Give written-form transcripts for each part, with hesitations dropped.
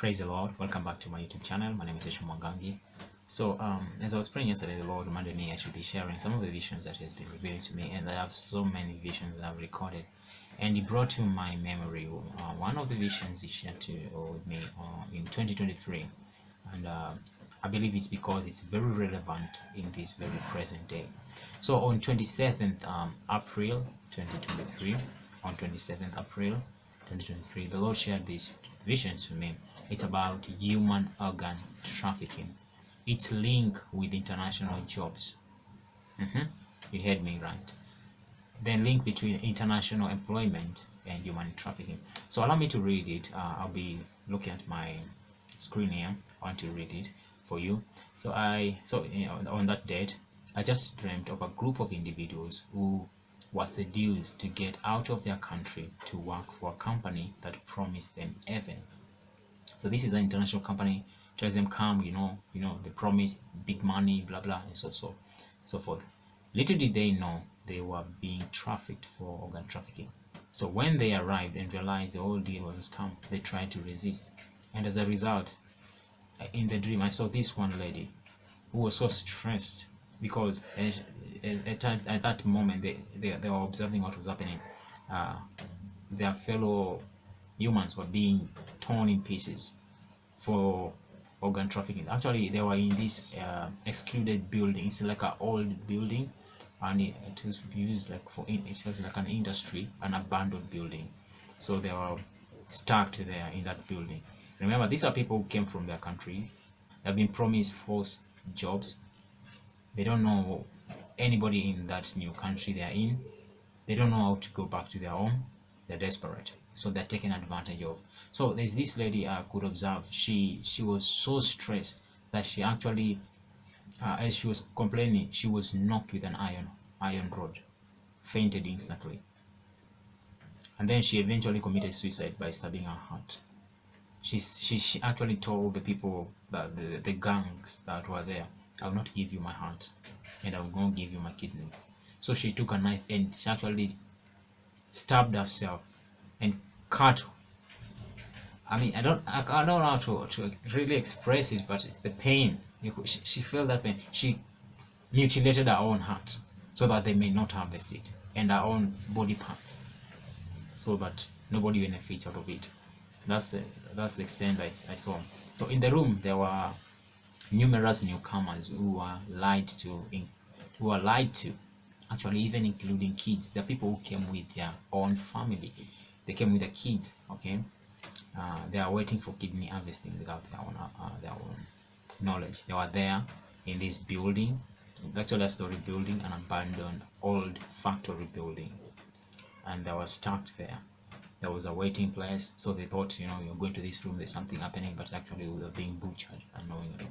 Praise the Lord. Welcome back to my YouTube channel. My name is Eshu Mwangangi. So, as I was praying yesterday, the Lord reminded me I should be sharing some of the visions that He has been revealing to me, and I have so many visions that I've recorded. And He brought to my memory one of the visions He shared with me in 2023, and I believe it's because it's very relevant in this very present day. So, on 27th April 2023, on 27th April 2023, the Lord shared this vision to me. It's about human organ trafficking. It's linked with international jobs. You heard me right. Then link between international employment and human trafficking. So allow me to read it. I'll be looking at my screen here. I want to read it for you. So on that date, I just dreamt of a group of individuals who were seduced to get out of their country to work for a company that promised them heaven. So this is an international company, tells them come, they promise big money, blah blah, and so forth. Little did they know they were being trafficked for organ trafficking. So when they arrived and realized the whole deal was a scam, they tried to resist. And as a result, in the dream, I saw this one lady who was so stressed because at that moment they were observing what was happening. Their fellow humans were being torn in pieces for organ trafficking. Actually, they were in this excluded building. It's like an old building, and it was used like it was like an industry, an abandoned building. So they were stuck there in that building. Remember, these are people who came from their country. They've been promised false jobs. They don't know anybody in that new country they are in. They don't know how to go back to their home. They're desperate, so they're taken advantage of. So there's this lady I could observe. She was so stressed that she actually, as she was complaining, she was knocked with an iron rod, fainted instantly, and then she eventually committed suicide by stabbing her heart. She actually told the people, that the gangs that were there, "I will not give you my heart, and I'm going to give you my kidney." So she took a knife and she actually stabbed herself and cut. I mean, I don't know how to really express it, but it's the pain. She felt that pain. She mutilated her own heart so that they may not harvest it, and her own body parts, so that nobody benefits out of it. That's the extent I saw. So in the room there were numerous newcomers who were lied to, actually, even including kids. The people who came with their own family. They came with their kids. Okay, they are waiting for kidney harvesting without their own knowledge. They were there in this building, actually a story building, an abandoned old factory building, and they were stuck there. There was a waiting place, so they thought, you're going to this room, there's something happening, but actually we were being butchered unknowingly.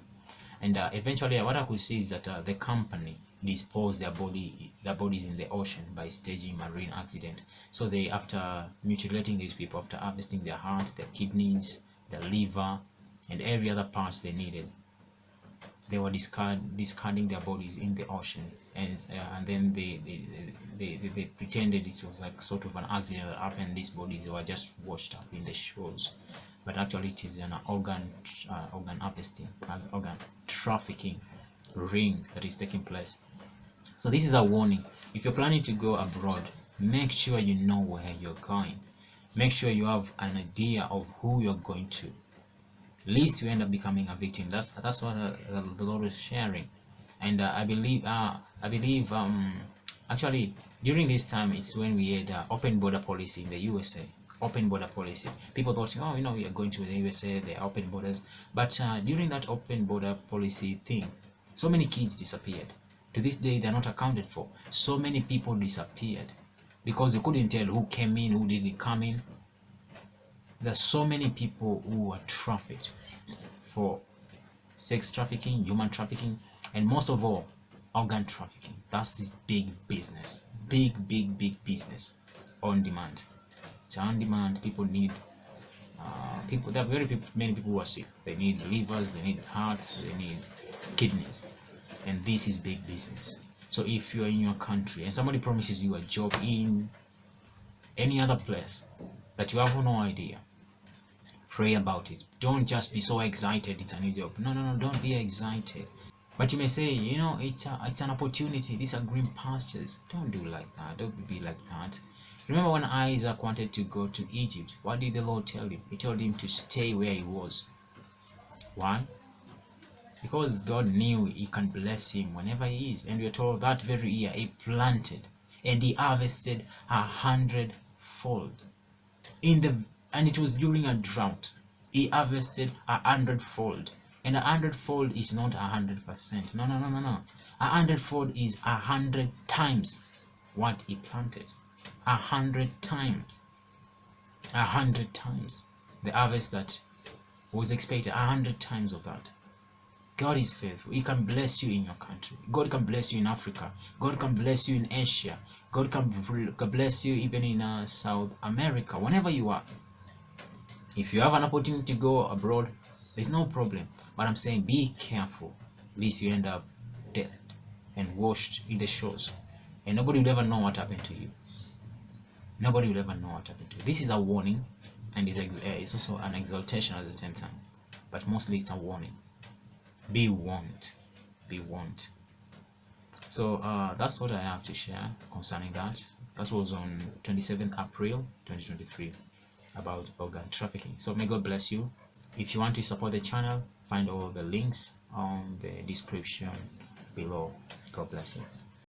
And eventually, what I could see is that the company disposed their bodies in the ocean by staging marine accident. So they, after mutilating these people, after harvesting their heart, their kidneys, their liver, and every other parts they needed, they were discarding their bodies in the ocean, and then they pretended it was like sort of an accident that happened. These bodies were just washed up in the shores, but actually it is an organ harvesting, organ trafficking ring that is taking place. So this is a warning. If you're planning to go abroad, make sure you know where you're going. Make sure you have an idea of who you're going to, least you end up becoming a victim. That's what the Lord is sharing. And I believe actually during this time it's when we had open border policy in the USA. Open border policy. People thought, we are going to the USA, they are open borders. But during that open border policy thing, so many kids disappeared. To this day, they're not accounted for. So many people disappeared because they couldn't tell who came in, who didn't come in. There's so many people who are trafficked for sex trafficking, human trafficking, and most of all, organ trafficking. That's this big business, big business on demand. It's on demand. People need people. There are many people who are sick. They need livers, they need hearts, they need kidneys, and this is big business. So if you are in your country and somebody promises you a job in any other place that you have no idea, Pray about it. Don't just be so excited it's a new job. No, no, no, don't be excited. But you may say, you know, it's an opportunity. These are green pastures. Don't do like that. Don't be like that. Remember when Isaac wanted to go to Egypt? What did the Lord tell him? He told him to stay where he was. Why? Because God knew he can bless him whenever he is. And we are told that very year he planted and he harvested 100-fold. And it was during a drought. He harvested 100-fold. And 100-fold is not 100%. No, no, no, no, no. 100-fold is 100 times what he planted. 100 times. 100 times the harvest that was expected. 100 times of that. God is faithful. He can bless you in your country. God can bless you in Africa. God can bless you in Asia. God can bless you even in South America. Whenever you are. If you have an opportunity to go abroad, there's no problem. But I'm saying be careful, lest you end up dead and washed in the shores. And nobody will ever know what happened to you. Nobody will ever know what happened to you. This is a warning, and it's also an exaltation at the same time. But mostly it's a warning. Be warned. Be warned. So that's what I have to share concerning that. That was on 27th April 2023 about organ trafficking. So may God bless you. If you want to support the channel, find all the links on the description below. God bless you.